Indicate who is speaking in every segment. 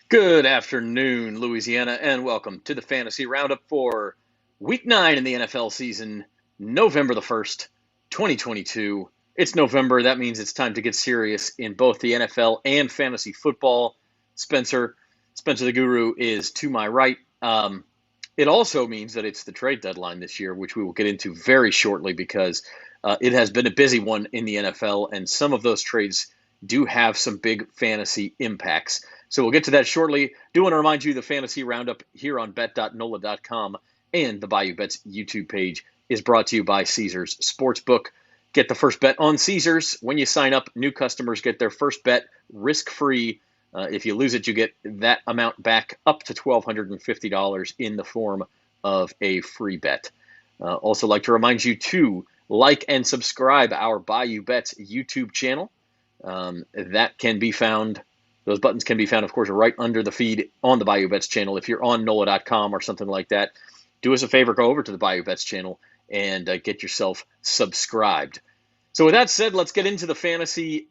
Speaker 1: Good afternoon, Louisiana, and welcome to the Fantasy Roundup for Week 9 in the NFL season, November the 1st, 2022. It's November. That means it's time to get serious in both the NFL and fantasy football. Spencer the Guru is to my right. It also means that it's the trade deadline this year, which we will get into very shortly because it has been a busy one in the NFL, and some of those trades do have some big fantasy impacts. So we'll get to that shortly. Do want to remind you the Fantasy Roundup here on bet.nola.com and the Bayou Bets YouTube page is brought to you by Caesars Sportsbook. Get the first bet on Caesars. When you sign up, new customers get their first bet risk-free. If you lose it, you get that amount back up to $1,250 in the form of a free bet. Also like to remind you to like and subscribe our Bayou Bets YouTube channel. That can be found, those buttons can be found, of course, right under the feed on the Bayou Bets channel. If you're on NOLA.com or something like that, do us a favor, go over to the Bayou Bets channel and get yourself subscribed. So with that said, let's get into the fantasy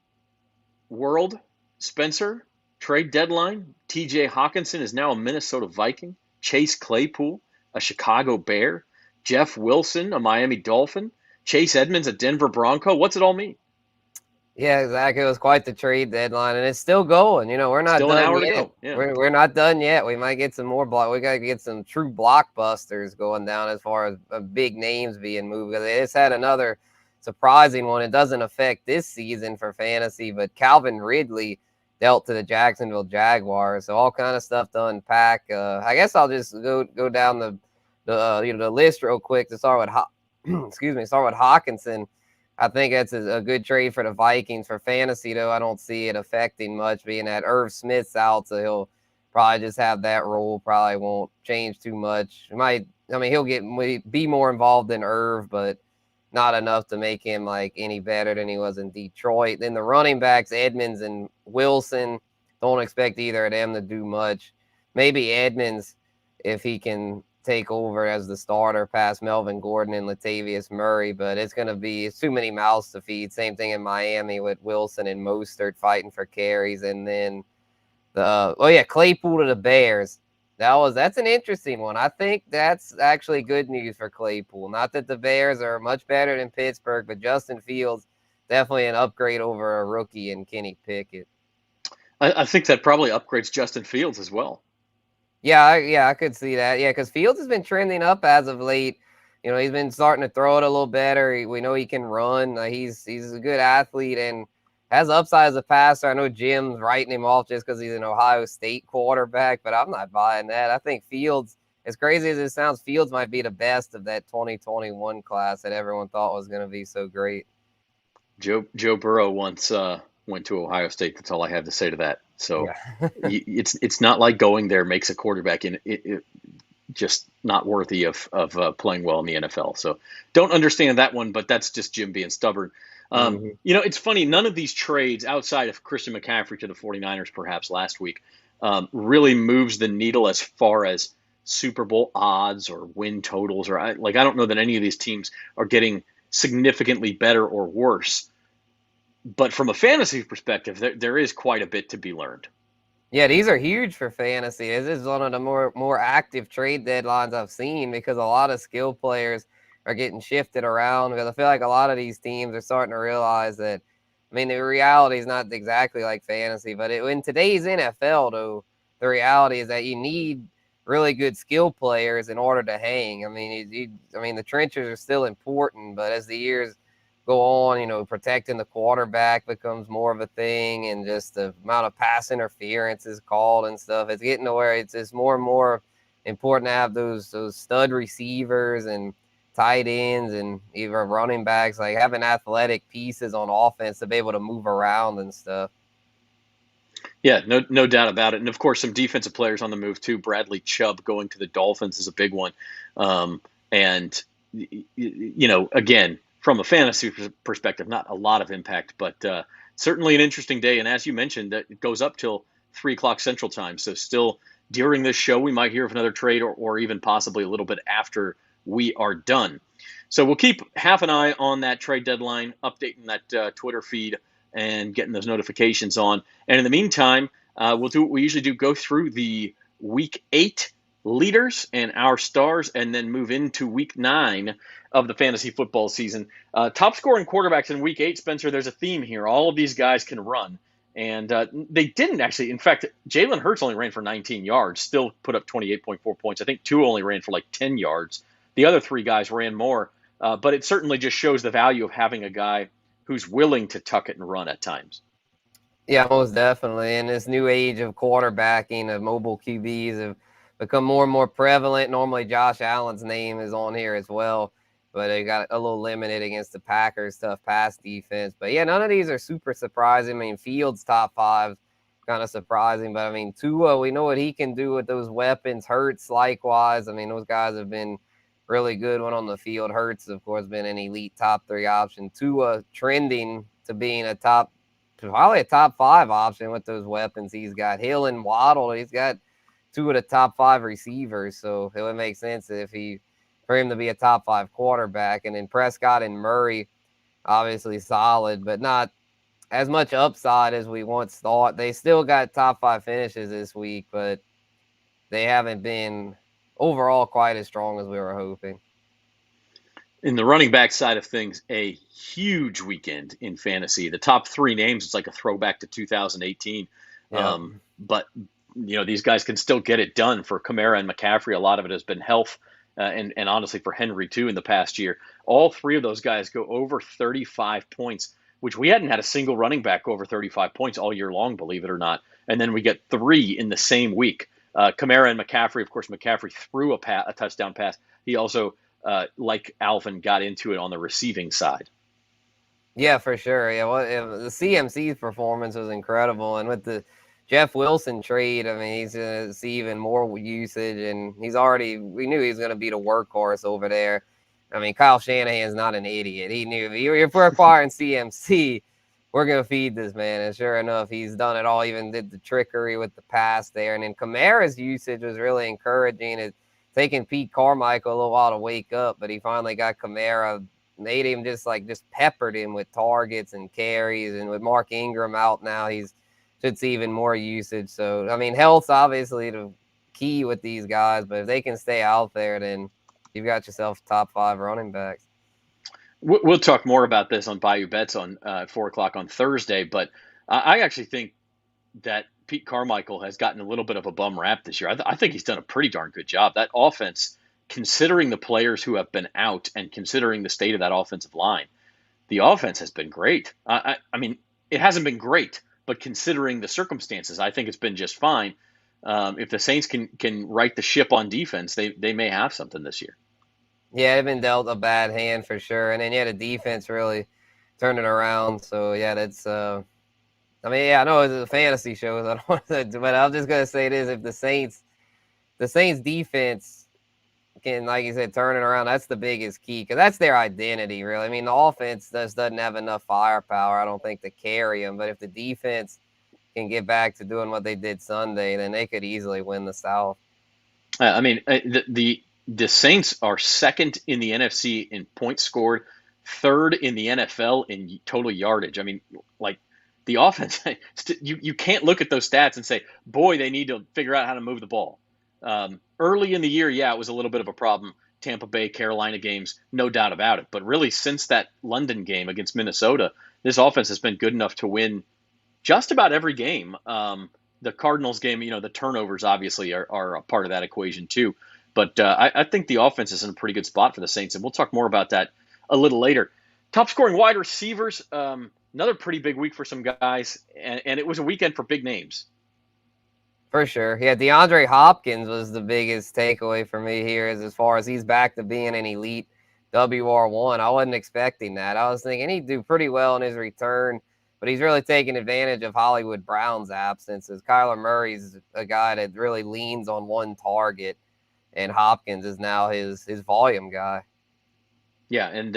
Speaker 1: world. Spencer, trade deadline. TJ Hockenson is now a Minnesota Viking. Chase Claypool, a Chicago Bear. Jeff Wilson, a Miami Dolphin. Chase Edmonds, a Denver Bronco. What's it all mean?
Speaker 2: Yeah, exactly. It was quite the trade deadline, and it's still going. We're not
Speaker 1: Still an
Speaker 2: done
Speaker 1: hour
Speaker 2: yet.
Speaker 1: to go. Yeah.
Speaker 2: We're not done yet. We might get some more We got to get some true blockbusters going down as far as big names being moved. Because they just had another surprising one. It doesn't affect this season for fantasy, but Calvin Ridley dealt to the Jacksonville Jaguars. So all kind of stuff to unpack. I guess I'll just go down the list real quick to start with. Start with Hockenson. I think that's a good trade for the Vikings. For fantasy, though, I don't see it affecting much, being that Irv Smith's out, so he'll probably just have that role. Probably won't change too much. He'll be more involved than Irv, but not enough to make him like any better than he was in Detroit. Then the running backs, Edmonds and Wilson, don't expect either of them to do much. Maybe Edmonds, if he can take over as the starter past Melvin Gordon and Latavius Murray, but it's too many mouths to feed. Same thing in Miami with Wilson and Mostert fighting for carries. And then Claypool to the Bears. That's an interesting one. I think that's actually good news for Claypool. Not that the Bears are much better than Pittsburgh, but Justin Fields definitely an upgrade over a rookie in Kenny Pickett.
Speaker 1: I think that probably upgrades Justin Fields as well.
Speaker 2: I could see that. Yeah, because Fields has been trending up as of late. He's been starting to throw it a little better. We know he can run. He's a good athlete and has upside as a passer. I know Jim's writing him off just because he's an Ohio State quarterback, but I'm not buying that. I think Fields, as crazy as it sounds, Fields might be the best of that 2021 class that everyone thought was going to be so great.
Speaker 1: Joe Burrow once went to Ohio State. That's all I have to say to that. So yeah. It's not like going there makes a quarterback just not worthy of playing well in the NFL. So don't understand that one, but that's just Jim being stubborn. It's funny. None of these trades outside of Christian McCaffrey to the 49ers perhaps last week really moves the needle as far as Super Bowl odds or win totals. I don't know that any of these teams are getting significantly better or worse. But from a fantasy perspective, there is quite a bit to be learned.
Speaker 2: Yeah, these are huge for fantasy. This is one of the more active trade deadlines I've seen because a lot of skill players are getting shifted around. Because I feel like a lot of these teams are starting to realize that, the reality is not exactly like fantasy. But in today's NFL, though, the reality is that you need really good skill players in order to hang. The trenches are still important, but as the years go on, protecting the quarterback becomes more of a thing, and just the amount of pass interference is called and stuff. It's getting to where it's just more and more important to have those stud receivers and tight ends and even running backs, like having athletic pieces on offense to be able to move around and stuff.
Speaker 1: Yeah, no doubt about it. And of course, some defensive players on the move too. Bradley Chubb going to the Dolphins is a big one. And again, from a fantasy perspective, not a lot of impact, but certainly an interesting day. And as you mentioned, it goes up till 3 o'clock Central Time. So still during this show, we might hear of another trade or even possibly a little bit after we are done. So we'll keep half an eye on that trade deadline, updating that Twitter feed and getting those notifications on. And in the meantime, We'll do what we usually do: go through the Week 8 leaders and our stars, and then move into Week 9 of the fantasy football season. Top scoring quarterbacks in Week 8, Spencer. There's a theme here. All of these guys can run. And they didn't actually. In fact, Jalen Hurts only ran for 19 yards, still put up 28.4 points. I think Tua only ran for like 10 yards. The other three guys ran more. But it certainly just shows the value of having a guy who's willing to tuck it and run at times.
Speaker 2: Yeah, most definitely. In this new age of quarterbacking, of mobile QBs have become more and more prevalent. Normally, Josh Allen's name is on here as well, but they got a little limited against the Packers' tough pass defense. But yeah, none of these are super surprising. I mean, Fields top 5, kind of surprising, but I mean, Tua, we know what he can do with those weapons. Hurts, likewise. I mean, those guys have been really good when on the field. Hurts, of course, been an elite top 3 option. Tua trending to being probably a top 5 option with those weapons he's got. Hill and Waddle, he's got 2 of the top 5 receivers, so it would make sense for him to be a top 5 quarterback. And then Prescott and Murray, obviously solid, but not as much upside as we once thought. They still got top 5 finishes this week, but they haven't been overall quite as strong as we were hoping.
Speaker 1: In the running back side of things, a huge weekend in fantasy. The top 3 names, it's like a throwback to 2018.
Speaker 2: Yeah.
Speaker 1: But, these guys can still get it done. For Kamara and McCaffrey, a lot of it has been health, and honestly for Henry too in the past year. All 3 of those guys go over 35 points, which we hadn't had a single running back go over 35 points all year long, believe it or not. And then we get 3 in the same week. Kamara and McCaffrey, of course, McCaffrey threw a touchdown pass. He also, like Alvin, got into it on the receiving side.
Speaker 2: Yeah, for sure. Yeah, the CMC's performance was incredible, and with the Jeff Wilson trade, I mean, he's going to see even more usage, and we knew he was going to be the workhorse over there. I mean, Kyle Shanahan's not an idiot. He knew if we're acquiring CMC, we're going to feed this man. And sure enough, he's done it all, even did the trickery with the pass there. And then Kamara's usage was really encouraging. It's taking Pete Carmichael a little while to wake up, but he finally got Kamara, made him just peppered him with targets and carries. And with Mark Ingram out now, should see even more usage. So, I mean, health's obviously the key with these guys, but if they can stay out there, then you've got yourself top 5 running backs.
Speaker 1: We'll talk more about this on Bayou Bets on 4 o'clock on Thursday, but I actually think that Pete Carmichael has gotten a little bit of a bum rap this year. I think he's done a pretty darn good job. That offense, considering the players who have been out and considering the state of that offensive line, the offense has been great. I mean, it hasn't been great, but considering the circumstances, I think it's been just fine. If the Saints can right the ship on defense, they may have something this year.
Speaker 2: Yeah, they've been dealt a bad hand for sure. And then, the defense really turned it around. So, yeah, that's I know it's a fantasy show, so I don't want to, but I'm just going to say this. If the Saints defense can, like you said, turn it around, that's the biggest key, because that's their identity, really. I mean, the offense just doesn't have enough firepower, I don't think, to carry them. But if the defense can get back to doing what they did Sunday, then they could easily win the South.
Speaker 1: I mean, the Saints are second in the NFC in points scored, third in the NFL in total yardage. I mean, like, the offense, you can't look at those stats and say, boy, they need to figure out how to move the ball. Early in the year, yeah, it was a little bit of a problem. Tampa Bay, Carolina games, no doubt about it. But really, since that London game against Minnesota, this offense has been good enough to win just about every game. The Cardinals game, the turnovers obviously are a part of that equation too. But I think the offense is in a pretty good spot for the Saints, and we'll talk more about that a little later. Top scoring wide receivers, another pretty big week for some guys, and it was a weekend for big names.
Speaker 2: For sure. Yeah, DeAndre Hopkins was the biggest takeaway for me here, as far as he's back to being an elite WR1. I wasn't expecting that. I was thinking he'd do pretty well in his return, but he's really taking advantage of Hollywood Brown's absence, as Kyler Murray's a guy that really leans on one target, and Hopkins is now his volume guy.
Speaker 1: Yeah, and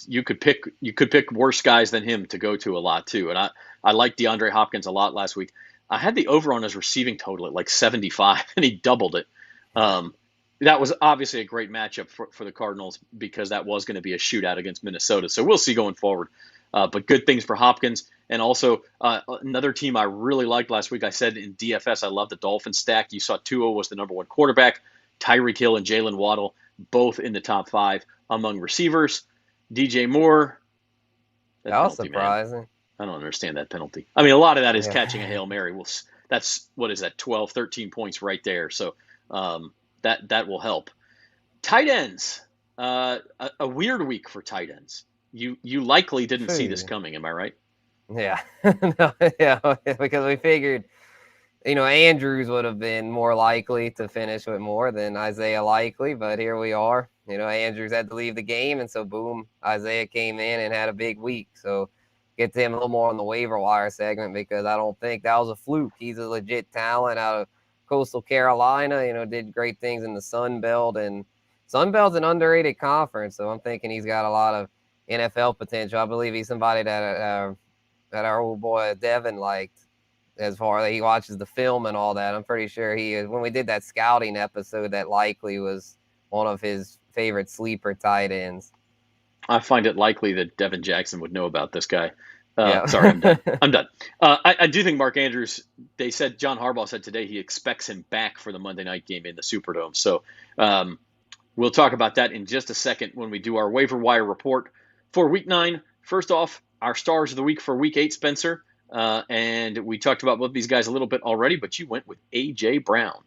Speaker 1: you could pick worse guys than him to go to a lot too. And I liked DeAndre Hopkins a lot last week. I had the over on his receiving total at like 75, and he doubled it. That was obviously a great matchup for the Cardinals, because that was going to be a shootout against Minnesota. So we'll see going forward. But good things for Hopkins. And also another team I really liked last week. I said in DFS, I love the Dolphins stack. You saw Tua was the number one quarterback. Tyreek Hill and Jalen Waddle, both in the top 5 among receivers. DJ Moore.
Speaker 2: That was surprising.
Speaker 1: Man. I don't understand that penalty. I mean, a lot of that is
Speaker 2: Yeah.
Speaker 1: catching a Hail Mary. That's, what is that, 12, 13 points right there. So that will help. Tight ends. A weird week for tight ends. You likely didn't see this coming, am I right?
Speaker 2: Yeah. No, yeah, because we figured, Andrews would have been more likely to finish with more than Isaiah Likely, but here we are. Andrews had to leave the game, and so boom, Isaiah came in and had a big week. So get to him a little more on the waiver wire segment, because I don't think that was a fluke. He's a legit talent out of Coastal Carolina, did great things in the Sun Belt, and Sun Belt's an underrated conference, so I'm thinking he's got a lot of NFL potential. I believe he's somebody that our old boy Devin liked, as far as he watches the film and all that. I'm pretty sure he is. When we did that scouting episode, that Likely was one of his favorite sleeper tight ends.
Speaker 1: I find it likely that Devin Jackson would know about this guy.
Speaker 2: Yeah.
Speaker 1: Sorry, I'm done. I do think Mark Andrews, John Harbaugh said today he expects him back for the Monday night game in the Superdome. So we'll talk about that in just a second when we do our waiver wire report for Week 9. First off, our stars of the week for Week 8, Spencer. And we talked about both these guys a little bit already, but you went with A.J. Brown.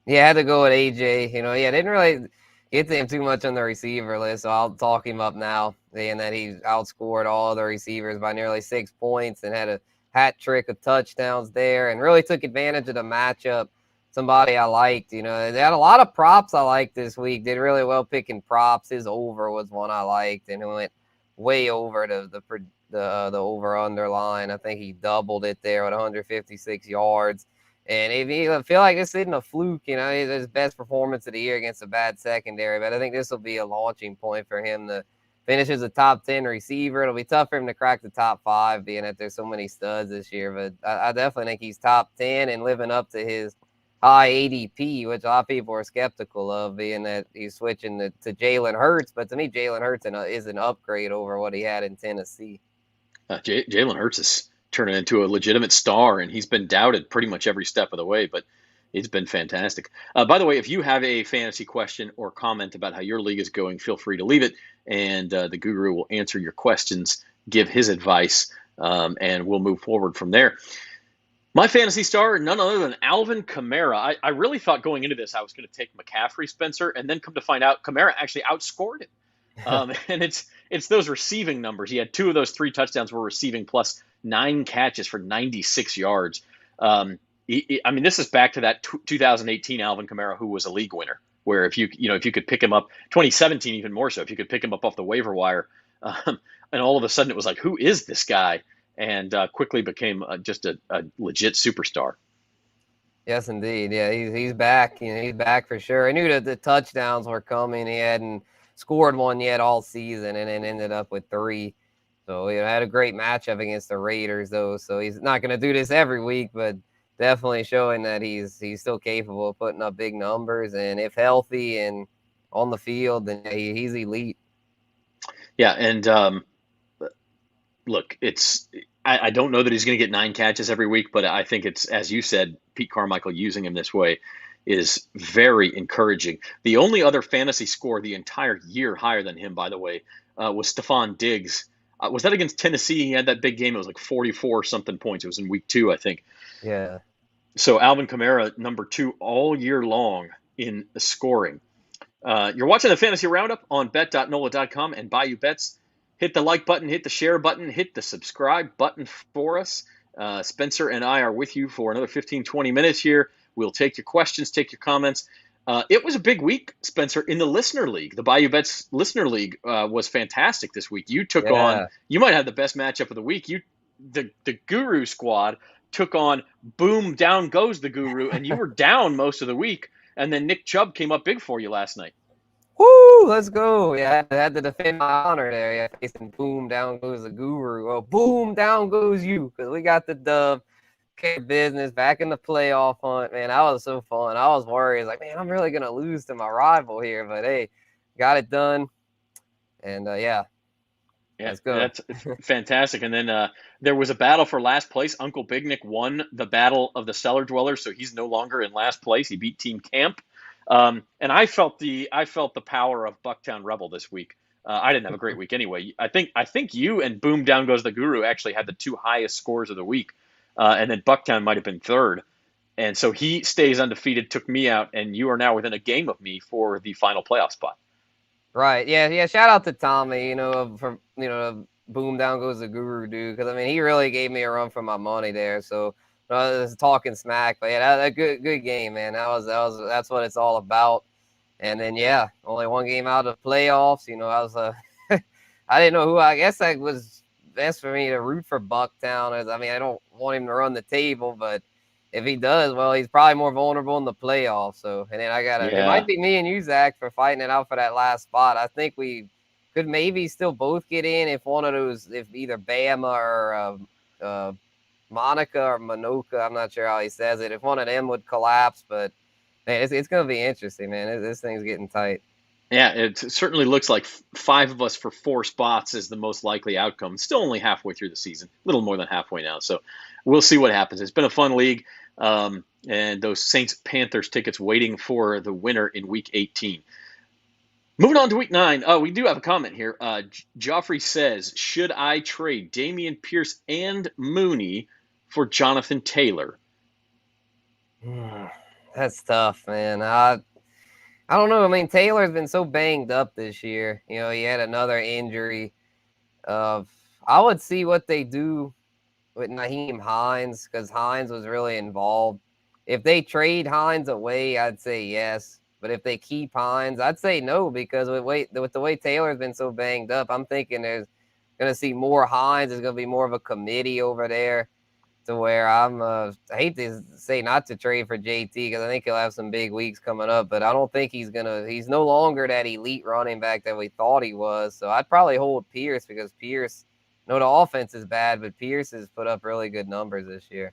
Speaker 2: Yeah, I had to go with A.J. Didn't really get to him too much on the receiver list, so I'll talk him up now, saying that he outscored all other receivers by nearly 6 points and had a hat trick of touchdowns there, and really took advantage of the matchup. Somebody I liked, they had a lot of props I liked this week. Did really well picking props. His over was one I liked, and it went way over the over-under line. I think he doubled it there with 156 yards. And if you feel like this isn't a fluke, his best performance of the year against a bad secondary, but I think this will be a launching point for him to finish as a top 10 receiver. It'll be tough for him to crack the top 5, being that there's so many studs this year, but I definitely think he's top 10 and living up to his high ADP, which a lot of people are skeptical of, being that he's switching to Jalen Hurts. But to me, Jalen Hurts is an upgrade over what he had in Tennessee.
Speaker 1: Jalen Hurts is turning into a legitimate star, and he's been doubted pretty much every step of the way, but it's been fantastic. By the way, if you have a fantasy question or comment about how your league is going, feel free to leave it, and the guru will answer your questions, give his advice, and we'll move forward from there. My fantasy star, none other than Alvin Kamara. I really thought going into this I was going to take McCaffrey, Spencer, and then come to find out Kamara actually outscored him. And it's those receiving numbers. He had 2 of those 3 touchdowns were receiving, plus 9 catches for 96 yards. This is back to that 2018 Alvin Kamara, who was a league winner, where if you could pick him up, 2017 even more so, if you could pick him up off the waiver wire, and all of a sudden it was like, who is this guy? And quickly became just a legit superstar.
Speaker 2: Yes, indeed. Yeah, he's back. He's back for sure. I knew that the touchdowns were coming. He hadn't scored one yet all season, and then ended up with 3. So had a great matchup against the Raiders, though. So he's not going to do this every week, but definitely showing that he's still capable of putting up big numbers, and if healthy and on the field, then he's elite.
Speaker 1: Yeah, and look, I don't know that he's going to get 9 catches every week, but I think it's, as you said, Pete Carmichael using him this way is very encouraging. The only other fantasy score the entire year higher than him, by the way, was Stephon Diggs. Was that against Tennessee? He had that big game. It was like 44-something points. It was in week 2, I think.
Speaker 2: Yeah.
Speaker 1: So Alvin Kamara, number 2 all year long in scoring. You're watching the Fantasy Roundup on bet.nola.com and Bayou Bets. Hit the like button, hit the share button, hit the subscribe button for us. Spencer and I are with you for another 15, 20 minutes here. We'll take your questions, take your comments. It was a big week, Spencer, in the Listener League. The Bayou Bets Listener League was fantastic this week. You took on, you might have the best matchup of the week. The Guru squad took on Boom, Down Goes the Guru, and you were down most of the week. And then Nick Chubb came up big for you last night.
Speaker 2: Woo, let's go. Yeah, I had to defend my honor there. Yeah, facing Boom, Down Goes the Guru. Well, boom, down goes you, because we got the dub. Okay, business back in the playoff hunt, man. That was so fun. I was worried, like, man, I'm really gonna lose to my rival here, but hey, got it done. And yeah,
Speaker 1: Yeah,
Speaker 2: Let's go.
Speaker 1: that's fantastic. And then there was a battle for last place. Uncle Big Nick won the battle of the cellar dwellers, so he's no longer in last place. He beat Team Camp. And I felt the power of Bucktown Rebel this week. I didn't have a great week anyway. I think you and Boom Down Goes the Guru actually had the two highest scores of the week, and then Bucktown might have been third. And so he stays undefeated, took me out, and you are now within a game of me for the final playoff spot.
Speaker 2: Right. Yeah. Yeah. Shout out to Tommy, for, boom down goes the guru, dude. Because, I mean, he really gave me a run for my money there. So, just talking smack. But, yeah, that good game, man. That's what it's all about. And then, yeah, only one game out of the playoffs. I was, I didn't know who. I guess that was best for me to root for Bucktown. I mean, I don't want him to run the table, but if he does, well, he's probably more vulnerable in the playoffs. So, and then it
Speaker 1: Yeah.
Speaker 2: might be me and you, Zach, for fighting it out for that last spot. I think we could maybe still both get in if either Bama or Monica or Manoka, I'm not sure how he says it, if one of them would collapse. But, man, it's going to be interesting, man. This thing's getting tight.
Speaker 1: Yeah, it certainly looks like five of us for four spots is the most likely outcome. Still only halfway through the season, a little more than halfway now. So we'll see what happens. It's been a fun league, and those Saints-Panthers tickets waiting for the winner in Week 18. Moving on to Week 9, we do have a comment here. Joffrey says, should I trade Dameon Pierce and Mooney for Jonathan Taylor?
Speaker 2: That's tough, man. I don't know. I mean, Taylor's been so banged up this year. He had another injury. I would see what they do with Nyheim Hines, because Hines was really involved. If they trade Hines away, I'd say yes. But if they keep Hines, I'd say no, because with the way Taylor's been so banged up, I'm thinking there's going to see more Hines. There's going to be more of a committee over there, to where I hate to say not to trade for JT, because I think he'll have some big weeks coming up, but I don't think he's no longer that elite running back that we thought he was. So I'd probably hold Pierce, because Pierce, the offense is bad, but Pierce has put up really good numbers this year.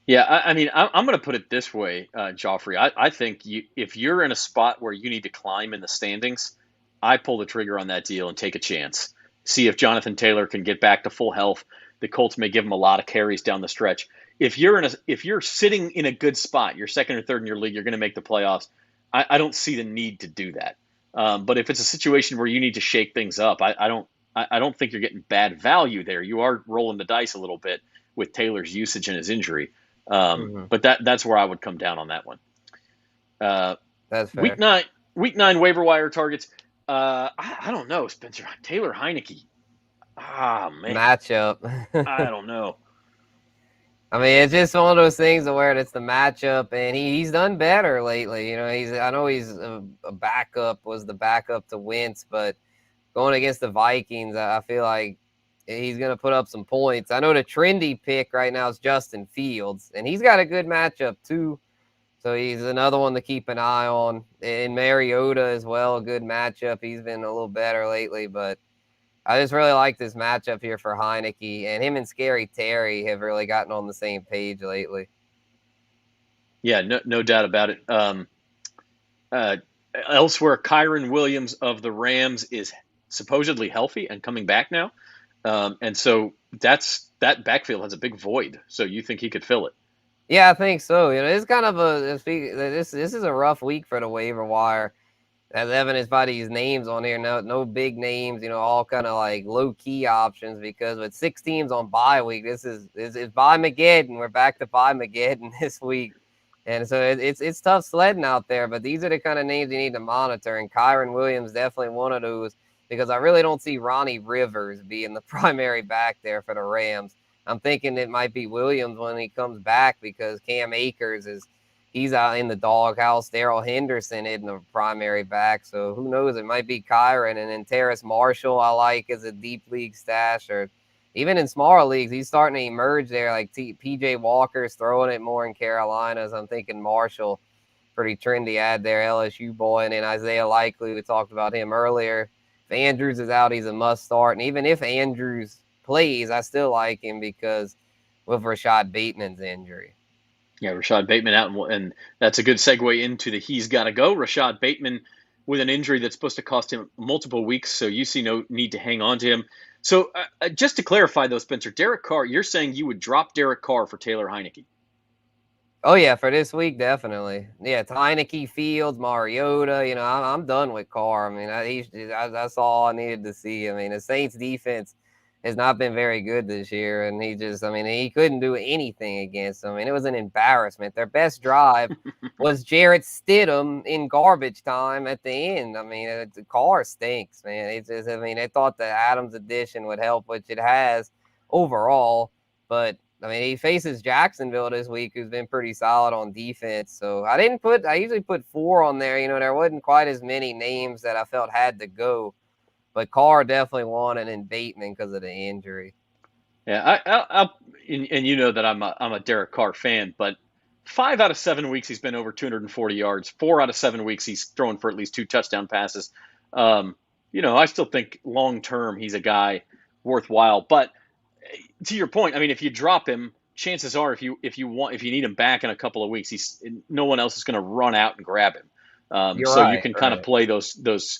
Speaker 1: Yeah, I mean, I'm going to put it this way, Joffrey. I think if you're in a spot where you need to climb in the standings, I pull the trigger on that deal and take a chance. See if Jonathan Taylor can get back to full health. The Colts may give him a lot of carries down the stretch. If you're sitting in a good spot, you're second or third in your league, you're going to make the playoffs. I don't see the need to do that. But if it's a situation where you need to shake things up, I don't think you're getting bad value there. You are rolling the dice a little bit with Taylor's usage and his injury. But that's where I would come down on that one.
Speaker 2: That's fair.
Speaker 1: Week 9 waiver wire targets. I don't know, Spencer. Taylor Heineke. Man.
Speaker 2: Matchup.
Speaker 1: I don't know.
Speaker 2: I mean, it's just one of those things where it's the matchup, and he's done better lately. I know he's a backup, was the backup to Wentz, but going against the Vikings, I feel like he's going to put up some points. I know the trendy pick right now is Justin Fields, and he's got a good matchup too. So he's another one to keep an eye on. And Mariota as well, a good matchup. He's been a little better lately, but I just really like this matchup here for Heineke, and him and Scary Terry have really gotten on the same page lately.
Speaker 1: Yeah, no doubt about it. Elsewhere, Kyron Williams of the Rams is supposedly healthy and coming back now. And so that backfield has a big void. So you think he could fill it?
Speaker 2: Yeah, I think so. It's kind of this is a rough week for the waiver wire, as evidenced by these names on here. No big names, all kind of like low key options, because with 6 teams on bye week, this is bye Mageddon. We're back to bye Mageddon this week. And so it's tough sledding out there, but these are the kind of names you need to monitor. And Kyron Williams definitely one of those, because I really don't see Ronnie Rivers being the primary back there for the Rams. I'm thinking it might be Williams when he comes back, because Cam Akers he's out in the doghouse. Darrell Henderson isn't the primary back, so who knows? It might be Kyron. And then Terrace Marshall I like as a deep league stash, or even in smaller leagues, he's starting to emerge there. Like P.J. Walker's throwing it more in Carolina, so I'm thinking Marshall, pretty trendy ad there, LSU boy. And then Isaiah Likely, we talked about him earlier. If Andrews is out, he's a must start. And even if Andrews plays, I still like him, because with Rashad Bateman's injury.
Speaker 1: Yeah, Rashad Bateman out, and that's a good segue into the he's got to go. Rashad Bateman with an injury that's supposed to cost him multiple weeks, so you see no need to hang on to him. So just to clarify, though, Spencer, Derek Carr, you're saying you would drop Derek Carr for Taylor Heineke?
Speaker 2: Oh yeah, for this week, definitely. Yeah, it's Heineke, Fields, Mariota. You know, I'm done with Carr. I mean, that's all I needed to see. I mean, the Saints defense has not been very good this year, and he couldn't do anything against them. I mean, it was an embarrassment. Their best drive was Jarrett Stidham in garbage time at the end. I mean, the Carr stinks, man. They thought the Adams addition would help, which it has overall, but I mean, he faces Jacksonville this week, who's been pretty solid on defense. So I usually put 4 on there. You know, there wasn't quite as many names that I felt had to go, but Carr definitely won, and then Bateman because of the injury.
Speaker 1: Yeah, and you know that I'm a Derek Carr fan, but 5 out of 7 weeks he's been over 240 yards. 4 out of 7 weeks he's thrown for at least 2 touchdown passes. I still think long term he's a guy worthwhile, but to your point, I mean, if you drop him, chances are if you need him back in a couple of weeks, no one else is going to run out and grab him.
Speaker 2: You're
Speaker 1: so
Speaker 2: right,
Speaker 1: you can kind of play those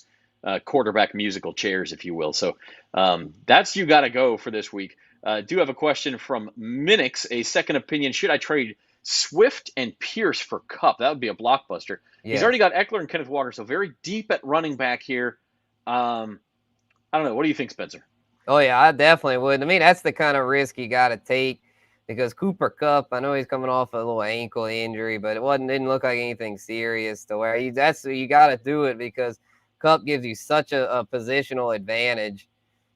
Speaker 1: quarterback musical chairs, if you will. So that's you got to go for this week. Do have a question from Minix, a second opinion. Should I trade Swift and Pierce for Kupp? That would be a blockbuster.
Speaker 2: Yes.
Speaker 1: He's already got Eckler and Kenneth Walker, so very deep at running back here. I don't know. What do you think, Spencer?
Speaker 2: Oh, yeah, I definitely would. I mean, that's the kind of risk you got to take because Cooper Kupp, I know he's coming off a little ankle injury, but didn't look like anything serious to where you got to do it because Kupp gives you such a positional advantage.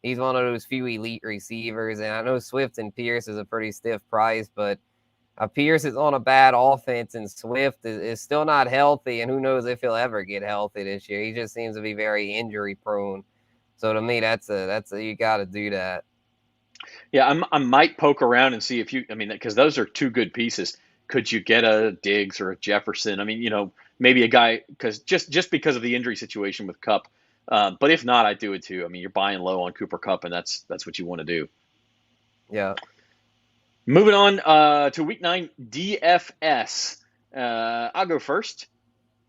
Speaker 2: He's one of those few elite receivers, and I know Swift and Pierce is a pretty stiff price, but Pierce is on a bad offense, and Swift is still not healthy, and who knows if he'll ever get healthy this year. He just seems to be very injury prone. So to me, that's you got to do that.
Speaker 1: Yeah, I might poke around and see because those are 2 good pieces. Could you get a Diggs or a Jefferson? I mean, maybe a guy because just because of the injury situation with Kupp. But if not, I do it too. I mean, you're buying low on Cooper Kupp, and that's what you want to do.
Speaker 2: Yeah.
Speaker 1: Moving on to Week 9 DFS. I'll go first.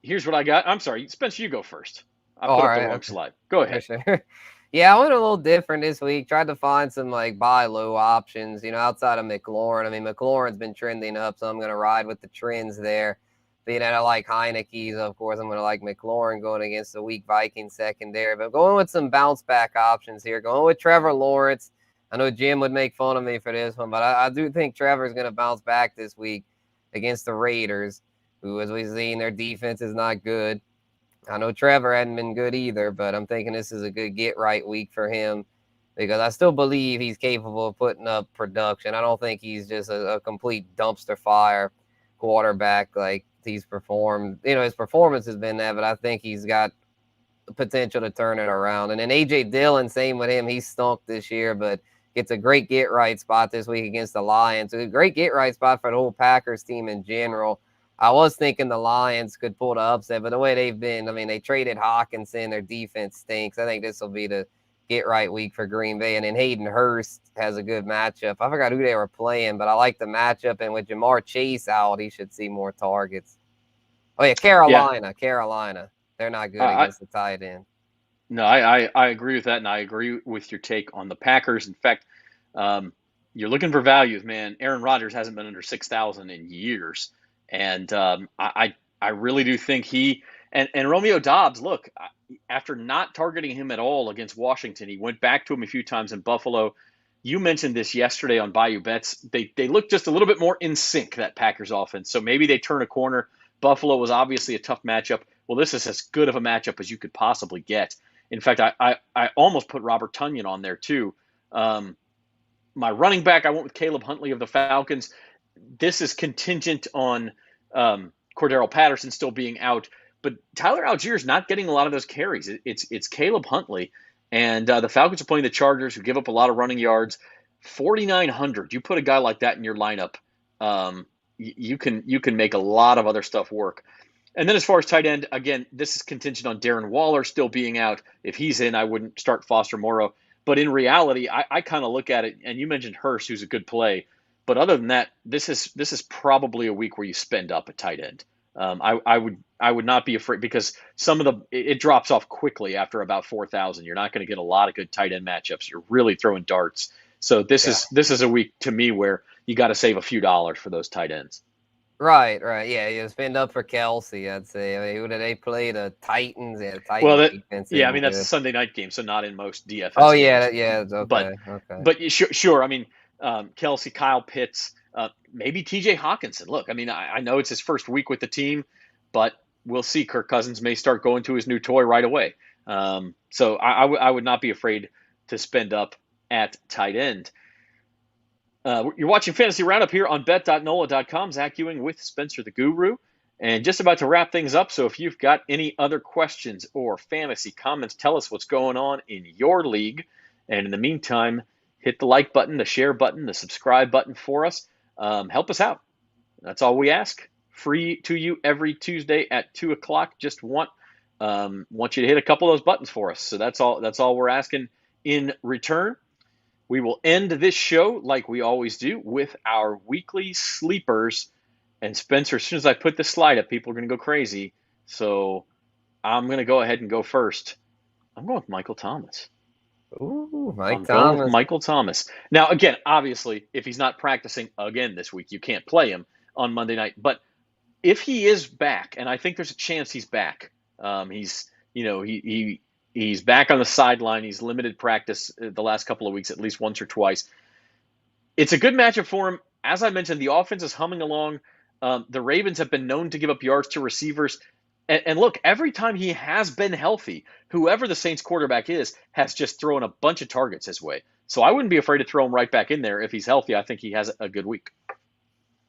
Speaker 1: Here's what I got. I'm sorry, Spencer, you go first. I put up the wrong slide. Go ahead.
Speaker 2: Sure. Yeah, I went a little different this week. Tried to find some buy low options, outside of McLaurin. I mean, McLaurin's been trending up, so I'm going to ride with the trends there. Being that I like Heineke's, of course, I'm going to like McLaurin going against the weak Vikings secondary. But going with some bounce back options here. Going with Trevor Lawrence. I know Jim would make fun of me for this one, but I do think Trevor's going to bounce back this week against the Raiders, who, as we've seen, their defense is not good. I know Trevor hadn't been good either, but I'm thinking this is a good get-right week for him because I still believe he's capable of putting up production. I don't think he's just a complete dumpster fire quarterback like he's performed. His performance has been that, but I think he's got the potential to turn it around. And then A.J. Dillon, same with him. He's stunk this year, but gets a great get-right spot this week against the Lions. A great get-right spot for the whole Packers team in general. I was thinking the Lions could pull the upset, but the way they've been, I mean, they traded Hockenson. Their defense stinks. I think this will be the get-right week for Green Bay. And then Hayden Hurst has a good matchup. I forgot who they were playing, but I like the matchup. And with Jamar Chase out, he should see more targets. Oh, yeah, Carolina. They're not good against the tight end.
Speaker 1: No, I agree with that, and I agree with your take on the Packers. In fact, you're looking for values, man. Aaron Rodgers hasn't been under 6,000 in years. And I really do think he and Romeo Doubs, look, after not targeting him at all against Washington, he went back to him a few times in Buffalo. You mentioned this yesterday on Bayou Bets. They look just a little bit more in sync, that Packers offense. So maybe they turn a corner. Buffalo was obviously a tough matchup. Well, this is as good of a matchup as you could possibly get. In fact, I almost put Robert Tonyan on there too. My running back, I went with Caleb Huntley of the Falcons. This is contingent on Cordero Patterson still being out, but Tyler Allgeier's not getting a lot of those carries. It's Caleb Huntley, and the Falcons are playing the Chargers, who give up a lot of running yards. 4,900. You put a guy like that in your lineup, you can make a lot of other stuff work. And then as far as tight end, again, this is contingent on Darren Waller still being out. If he's in, I wouldn't start Foster Moreau. But in reality, I kind of look at it, and you mentioned Hurst, who's a good play. But other than that, this is probably a week where you spend up a tight end. I would not be afraid because it drops off quickly after about 4,000. You're not going to get a lot of good tight end matchups. You're really throwing darts. So this is a week to me where you got to save a few dollars for those tight ends.
Speaker 2: Right. Yeah, you spend up for Kelsey, I'd say. I mean, who did they play? The Titans. Yeah, the Titans defense.
Speaker 1: I mean, that's a Sunday night game, so not in most DFS
Speaker 2: Oh,
Speaker 1: games.
Speaker 2: yeah, okay.
Speaker 1: But sure. I mean, Kelsey, Kyle Pitts, maybe TJ Hockenson. Look, I mean, I know it's his first week with the team, but we'll see. Kirk Cousins may start going to his new toy right away. So I would not be afraid to spend up at tight end. You're watching Fantasy Roundup here on bet.nola.com. Zach Ewing with Spencer the Guru. And just about to wrap things up. So if you've got any other questions or fantasy comments, tell us what's going on in your league. And in the meantime, hit the like button, the share button, the subscribe button for us. Help us out. That's all we ask. Free to you every Tuesday at 2 o'clock. Just want you to hit a couple of those buttons for us. So that's all we're asking in return. We will end this show like we always do with our weekly sleepers. And Spencer, as soon as I put this slide up, people are going to go crazy. So I'm going to go ahead and go first. I'm going with Michael Thomas.
Speaker 2: Ooh,
Speaker 1: I'm going with Michael Thomas. Now, again, obviously, if he's not practicing again this week, you can't play him on Monday night. But if he is back, and I think there's a chance he's back, he's back on the sideline. He's limited practice the last couple of weeks, at least once or twice. It's a good matchup for him. As I mentioned, the offense is humming along. The Ravens have been known to give up yards to receivers. And look, every time he has been healthy, whoever the Saints quarterback is has just thrown a bunch of targets his way. So I wouldn't be afraid to throw him right back in there if he's healthy. I think he has a good week.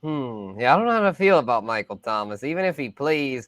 Speaker 2: Yeah, I don't know how to feel about Michael Thomas. Even if he plays,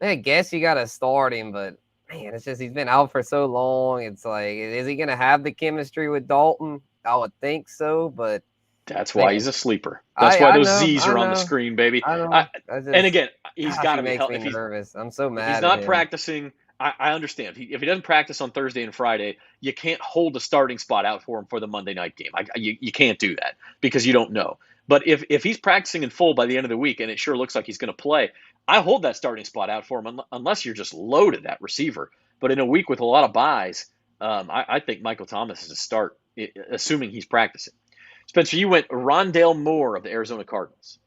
Speaker 2: I guess you got to start him. But, man, it's just he's been out for so long. It's like, is he going to have the chemistry with Dalton? I would think so, but.
Speaker 1: That's why he's a sleeper. That's why those Z's are on the screen, baby. And again, he's got to be healthy.
Speaker 2: Nervous. I'm so mad.
Speaker 1: If he's not practicing, I understand. If he doesn't practice on Thursday and Friday, you can't hold a starting spot out for him for the Monday night game. You can't do that because you don't know. But if he's practicing in full by the end of the week and it sure looks like he's going to play, I hold that starting spot out for him unless you're just loaded at receiver. But in a week with a lot of buys, I think Michael Thomas is a start, assuming he's practicing. Spencer, you went Rondale Moore of the Arizona Cardinals.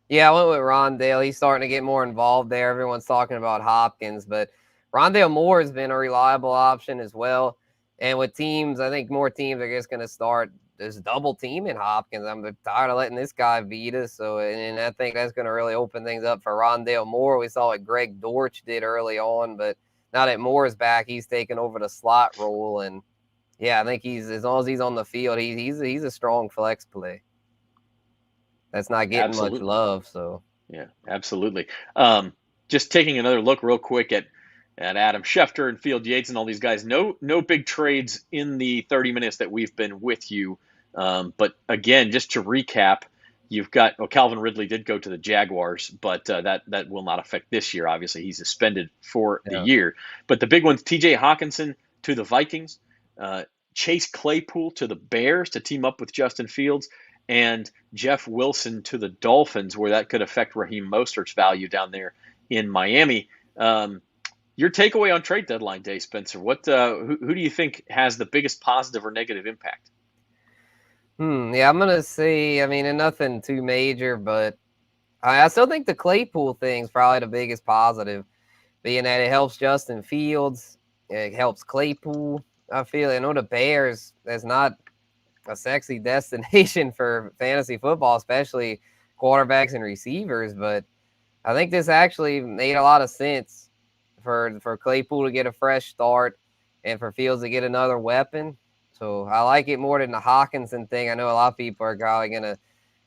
Speaker 2: Yeah, I went with Rondale. He's starting to get more involved there. Everyone's talking about Hopkins, but Rondale Moore has been a reliable option as well. And with teams, I think more teams are just going to start this double teaming Hopkins. I'm tired of letting this guy beat us. So, and I think that's going to really open things up for Rondale Moore. We saw what Greg Dortch did early on, but now that Moore is back, he's taking over the slot role. And yeah, I think as long as he's on the field, he's a strong flex play. That's not getting much love. So
Speaker 1: yeah, absolutely. Just taking another look real quick at Adam Schefter and Field Yates and all these guys. No big trades in the 30 minutes that we've been with you. But again, just to recap, you've got Calvin Ridley did go to the Jaguars, but that will not affect this year. Obviously, he's suspended for the year. But the big ones: T.J. Hockenson to the Vikings. Chase Claypool to the Bears to team up with Justin Fields, and Jeff Wilson to the Dolphins, where that could affect Raheem Mostert's value down there in Miami. Your takeaway on trade deadline day, Spencer, who do you think has the biggest positive or negative impact?
Speaker 2: Yeah, I'm going to say, I mean, nothing too major, but I still think the Claypool thing is probably the biggest positive, being that it helps Justin Fields, it helps Claypool. I know the Bears, that's not a sexy destination for fantasy football, especially quarterbacks and receivers. But I think this actually made a lot of sense for Claypool to get a fresh start and for Fields to get another weapon. So I like it more than the Hockenson thing. I know a lot of people are probably going to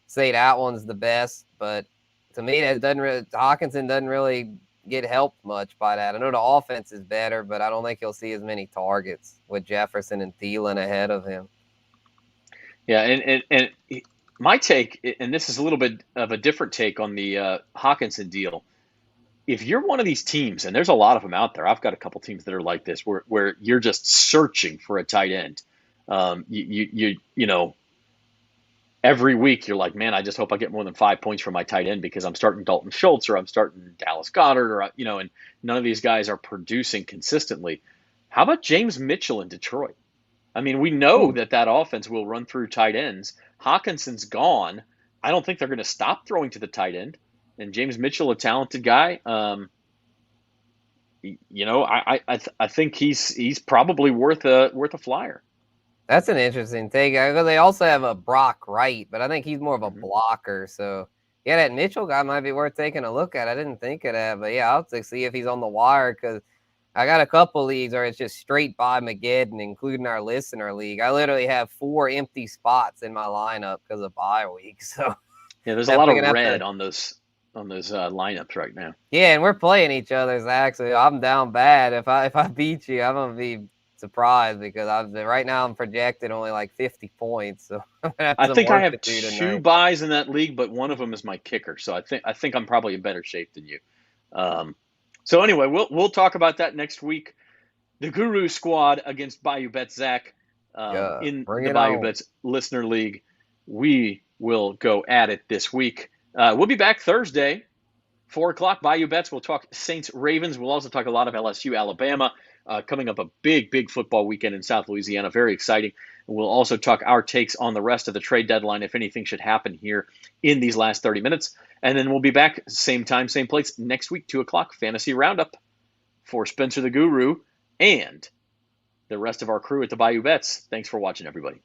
Speaker 2: say that one's the best, but to me, Hockenson doesn't really get helped much by that. I know the offense is better, but I don't think he'll see as many targets with Jefferson and Thielen ahead of him.
Speaker 1: Yeah, and my take, and this is a little bit of a different take on the Hockenson deal. If you're one of these teams, and there's a lot of them out there, I've got a couple teams that are like this, where you're just searching for a tight end. every week you're like, man, I just hope I get more than 5 points from my tight end because I'm starting Dalton Schultz or I'm starting Dallas Goedert or, and none of these guys are producing consistently. How about James Mitchell in Detroit? I mean, we know
Speaker 2: Ooh,
Speaker 1: that offense will run through tight ends. Hockenson's gone. I don't think they're going to stop throwing to the tight end. And James Mitchell, a talented guy, I think he's probably worth a flyer.
Speaker 2: that's an interesting take. They also have a Brock Wright, but I think he's more of a
Speaker 1: Mm-hmm.
Speaker 2: blocker. So yeah, that Mitchell guy might be worth taking a look at. I didn't think of that, but yeah, I'll have to see if he's on the wire because I got a couple leagues where it's just straight by Mageddon, including our listener league. I literally have 4 empty spots in my lineup because of bye week. So
Speaker 1: Yeah, there's a lot
Speaker 2: definitely
Speaker 1: of
Speaker 2: gonna have
Speaker 1: red
Speaker 2: to.
Speaker 1: on those lineups right now.
Speaker 2: Yeah, and we're playing each other, Zach. So I'm down bad. If I beat you, I'm gonna be surprised because right now I'm projected only like 50 points. So I'm gonna have
Speaker 1: I
Speaker 2: some
Speaker 1: think I
Speaker 2: work to
Speaker 1: have
Speaker 2: do
Speaker 1: 2
Speaker 2: tonight.
Speaker 1: buys in that league, but one of them is my kicker. So I think I'm probably in better shape than you. So anyway, we'll talk about that next week. The Guru Squad against Bayou Bets, Zach,
Speaker 2: Yeah,
Speaker 1: in
Speaker 2: bring
Speaker 1: the
Speaker 2: it
Speaker 1: Bayou
Speaker 2: on.
Speaker 1: Bets Listener League. We will go at it this week. We'll be back Thursday, 4 o'clock. Bayou Bets. We'll talk Saints Ravens. We'll also talk a lot of LSU Alabama. Coming up a big football weekend in South Louisiana. Very exciting. And we'll also talk our takes on the rest of the trade deadline if anything should happen here in these last 30 minutes. And then we'll be back same time, same place next week, 2 o'clock, Fantasy Roundup for Spencer the Guru and the rest of our crew at the Bayou Bets. Thanks for watching, everybody.